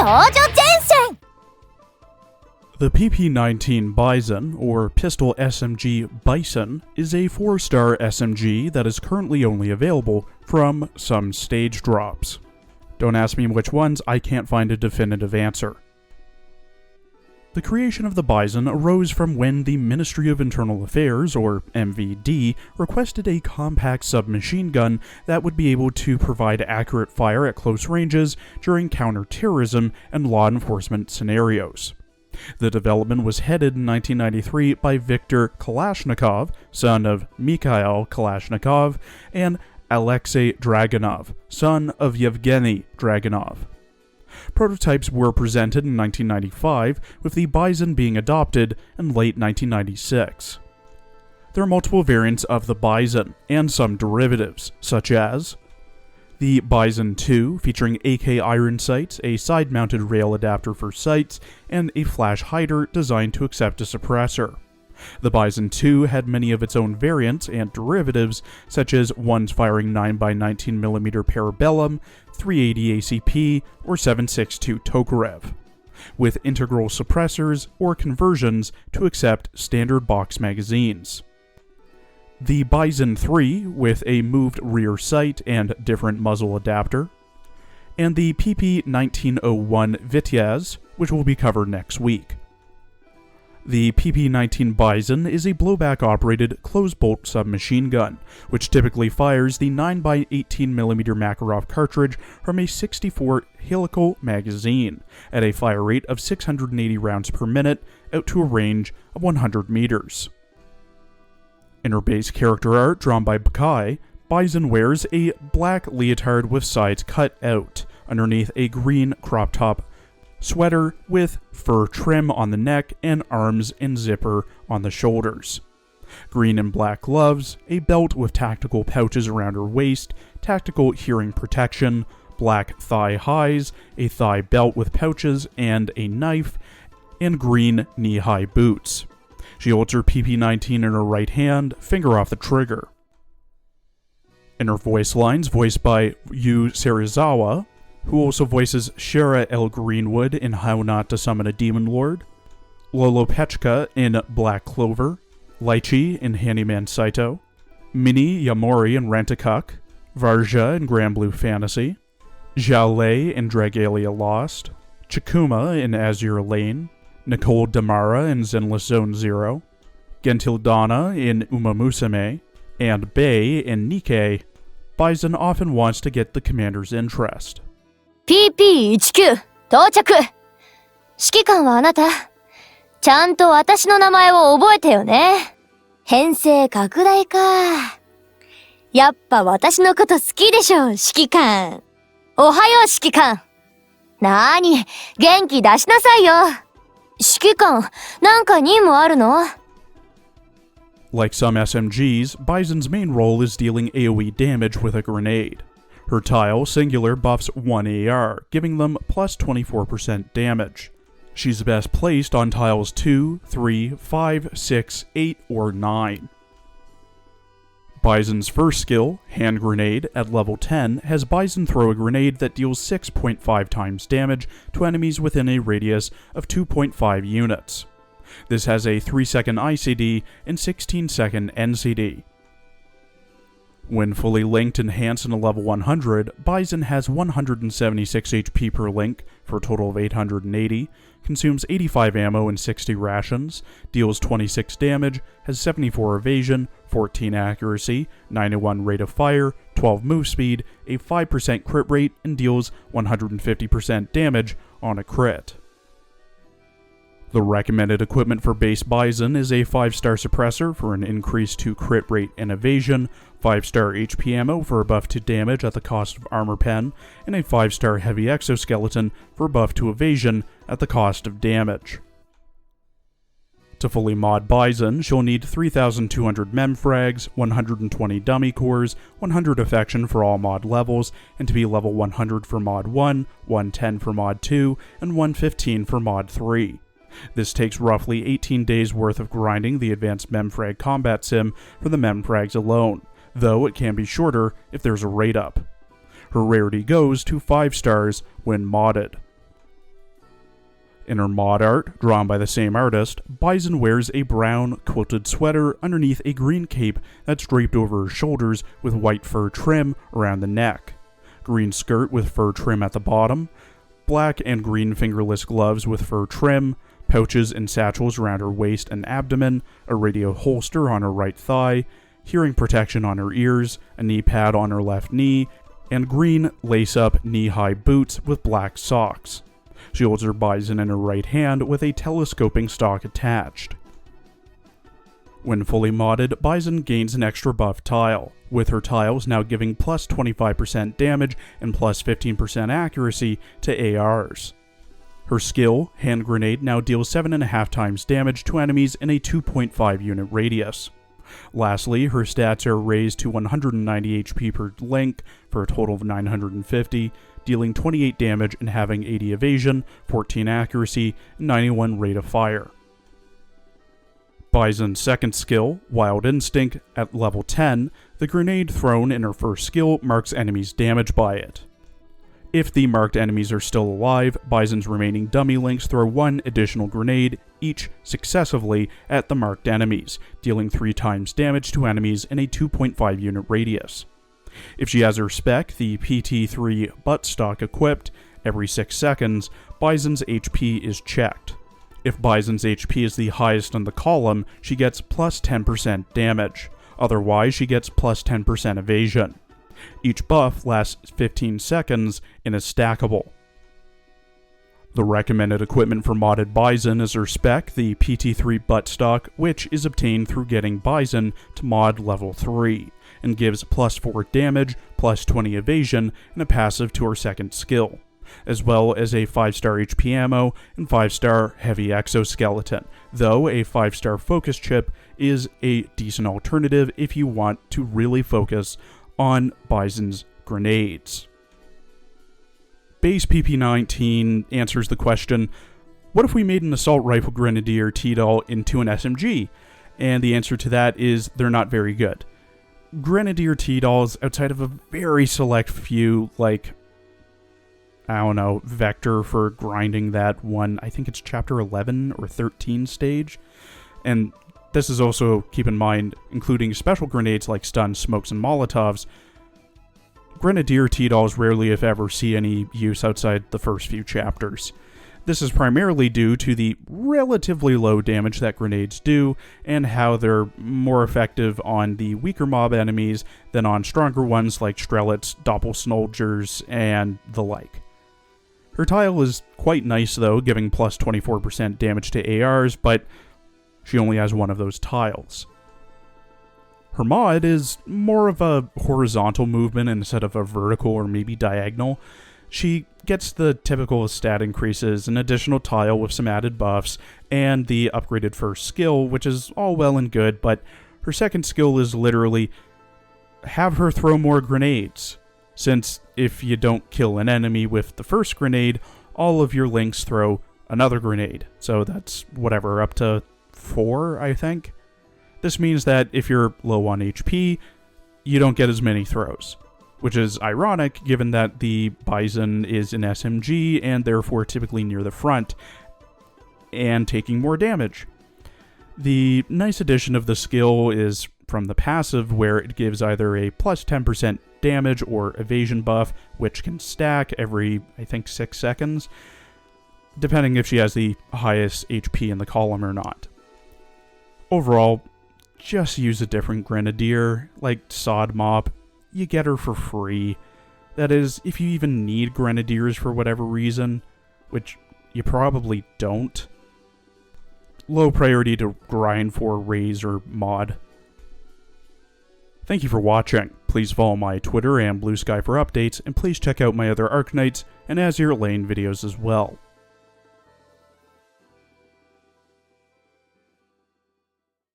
The PP-19 Bizon, or Pistol SMG Bison, is a 4-star SMG that is currently only available from some stage drops. Don't ask me which ones, I can't find a definitive answer. The creation of the Bizon arose from when the Ministry of Internal Affairs, or MVD, requested a compact submachine gun that would be able to provide accurate fire at close ranges during counter-terrorism and law enforcement scenarios. The development was headed in 1993 by Viktor Kalashnikov, son of Mikhail Kalashnikov, and Alexei Dragunov, son of Yevgeny Dragunov. Prototypes were presented in 1995, with the Bizon being adopted in late 1996. There are multiple variants of the Bizon, and some derivatives, such as the Bizon 2, featuring AK iron sights, a side-mounted rail adapter for sights, and a flash hider designed to accept a suppressor. The Bizon 2 had many of its own variants and derivatives, such as ones firing 9x19mm Parabellum, 380 ACP, or 7.62 Tokarev, with integral suppressors or conversions to accept standard box magazines. The Bizon 3, with a moved rear sight and different muzzle adapter, and the PP-1901 Vityaz, which will be covered next week. The PP-19 Bizon is a blowback-operated close-bolt submachine gun, which typically fires the 9x18mm Makarov cartridge from a 64 helical magazine, at a fire rate of 680 rounds per minute, out to a range of 100 meters. In her base character art drawn by Bakai, Bizon wears a black leotard with sides cut out, underneath a green crop top sweater with fur trim on the neck and arms and zipper on the shoulders. Green and black gloves, a belt with tactical pouches around her waist, tactical hearing protection, black thigh highs, a thigh belt with pouches and a knife, and green knee-high boots. She holds her PP-19 in her right hand, finger off the trigger. In her voice lines, voiced by Yu Serizawa, who also voices Shara L. Greenwood in How Not to Summon a Demon Lord, Lolo Pechka in Black Clover, Lychee in Handyman Saito, Mini Yamori in Rent-a-Cuck, Varja in Grand Blue Fantasy, Zhao Lei in Dragalia Lost, Chikuma in Azure Lane, Nicole Damara in Zenless Zone Zero, Gentildana in Uma Musume, and Bei in Nikkei, Bizon often wants to get the commander's interest. PP-19 到着。指揮官はあなた。ちゃんと私の名前を覚えてよね。編成拡大か。やっぱ私のこと好きでしょ、指揮官。おはよう、指揮官。なーに、元気出しなさいよ。指揮官、なんか任務あるの？ Like some SMGs, Bizon's main role is dealing AoE damage with a grenade. Her tile, Singular, buffs 1 AR, giving them plus 24% damage. She's best placed on tiles 2, 3, 5, 6, 8, or 9. Bizon's first skill, Hand Grenade, at level 10, has Bizon throw a grenade that deals 6.5 times damage to enemies within a radius of 2.5 units. This has a 3-second ICD and 16-second NCD. When fully linked and enhanced in a level 100, Bizon has 176 HP per link for a total of 880, consumes 85 ammo and 60 rations, deals 26 damage, has 74 evasion, 14 accuracy, 91 rate of fire, 12 move speed, a 5% crit rate, and deals 150% damage on a crit. The recommended equipment for base Bizon is a 5-star suppressor for an increase to crit rate and evasion, 5-star HP ammo for a buff to damage at the cost of armor pen, and a 5-star heavy exoskeleton for a buff to evasion at the cost of damage. To fully mod Bizon, she'll need 3,200 memfrags, 120 dummy cores, 100 affection for all mod levels, and to be level 100 for mod 1, 110 for mod 2, and 115 for mod 3. This takes roughly 18 days worth of grinding the advanced memfrag combat sim for the memfrags alone, though it can be shorter if there's a rate up. Her rarity goes to 5 stars when modded. In her mod art, drawn by the same artist, Bizon wears a brown quilted sweater underneath a green cape that's draped over her shoulders with white fur trim around the neck, green skirt with fur trim at the bottom, black and green fingerless gloves with fur trim, pouches and satchels around her waist and abdomen, a radio holster on her right thigh, hearing protection on her ears, a knee pad on her left knee, and green lace-up knee-high boots with black socks. She holds her Bizon in her right hand with a telescoping stock attached. When fully modded, Bizon gains an extra buff tile, with her tiles now giving plus 25% damage and plus 15% accuracy to ARs. Her skill, Hand Grenade, now deals 7.5 times damage to enemies in a 2.5 unit radius. Lastly, her stats are raised to 190 HP per link for a total of 950, dealing 28 damage and having 80 evasion, 14 accuracy, and 91 rate of fire. Bizon's second skill, Wild Instinct, at level 10, the grenade thrown in her first skill marks enemies' damage by it. If the marked enemies are still alive, Bizon's remaining dummy links throw one additional grenade, each successively, at the marked enemies, dealing 3 times damage to enemies in a 2.5 unit radius. If she has her spec, the PT-3 buttstock equipped, every 6 seconds, Bizon's HP is checked. If Bizon's HP is the highest in the column, she gets plus 10% damage. Otherwise, she gets plus 10% evasion. Each buff lasts 15 seconds and is stackable. The recommended equipment for modded Bizon is her spec, the PT-3 buttstock, which is obtained through getting Bizon to mod level 3, and gives plus 4 damage, plus 20 evasion, and a passive to her second skill, as well as a 5-star HP ammo and 5-star heavy exoskeleton, though a 5-star focus chip is a decent alternative if you want to really focus on Bizon's grenades. Base PP-19 answers the question, what if we made an Assault Rifle Grenadier T-Doll into an SMG? And the answer to that is they're not very good. Grenadier T-Dolls, outside of a very select few, like, I don't know, Vector for grinding that one, I think it's chapter 11 or 13 stage, and this is also, keep in mind, including special grenades like stun, smokes, and molotovs. Grenadier T-Dolls rarely if ever see any use outside the first few chapters. This is primarily due to the relatively low damage that grenades do, and how they're more effective on the weaker mob enemies than on stronger ones like Strelets, Doppelsoldiers, and the like. Her tile is quite nice though, giving plus 24% damage to ARs, but she only has one of those tiles. Her mod is more of a horizontal movement instead of a vertical or maybe diagonal. She gets the typical stat increases, an additional tile with some added buffs, and the upgraded first skill, which is all well and good, but her second skill is literally have her throw more grenades, since if you don't kill an enemy with the first grenade, all of your links throw another grenade. So that's whatever, up to 4, I think. This means that if you're low on HP, you don't get as many throws, which is ironic given that the Bizon is an SMG and therefore typically near the front and taking more damage. The nice addition of the skill is from the passive, where it gives either a plus 10% damage or evasion buff, which can stack every, I think, 6 seconds, depending if she has the highest HP in the column or not. Overall, just use a different Grenadier, like Sod Mop. You get her for free. That is, if you even need Grenadiers for whatever reason, which you probably don't. Low priority to grind for, raise, or mod. Thank you for watching. Please follow my Twitter and Blue Sky for updates, and please check out my other Arknights and Azure Lane videos as well.